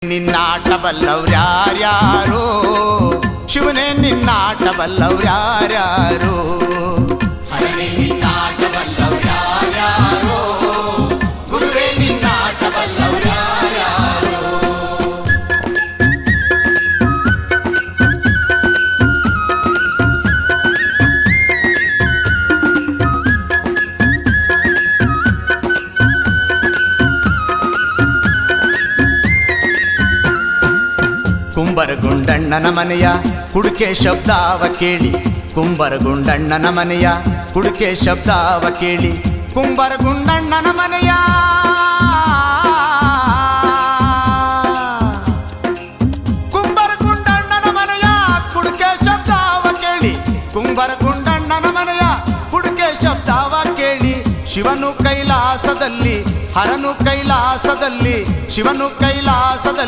ನಿನ್ನಾಟ ಬಲ್ಲವ್ರ್ಯಾರ್ಯಾರೋ ಶಿವನೇ ನಿನ್ನಾಟ ಬಲ್ಲವ್ರ್ಯಾರ್ಯಾರೋ ಹರನೇ ನಿನ್ನಾಟ ಬಲ್ಲವ್ರ್ಯಾರ್ಯಾರೋ ಗುರುವೇ ನಿನ್ನಾಟ ಬಲ್ಲವ್ರ್ಯಾರ್ಯಾರೋ ಕುಂಬರಗುಂಡಣ್ಣನ ಮನೆಯ ಕುಡುಕೆ ಶಬ್ದಾವ ಕೇಳಿ ಕುಂಬರಗುಂಡಣ್ಣನ ಮನೆಯ ಕುಡುಕೆ ಶಬ್ದಾವ ಕೇಳಿ ಕುಂಬರಗುಂಡಣ್ಣನ ಮನೆಯ ಕುಂಬರಗುಂಡಣ್ಣನ ಮನೆಯ ಕುಡುಕೆ ಶಬ್ದಾವ ಕೇಳಿ ಕುಂಬರಗುಂಡಣ್ಣನ ಮನೆಯ ಕುಡುಕೆ ಶಬ್ದಾವ ಕೇಳಿ ಶಿವನು ಕೈಲಾಸದಲ್ಲಿ ಹರನು ಕೈಲಾಸದಲ್ಲಿ ಶಿವನು ಕೈಲಾಸದಲ್ಲಿ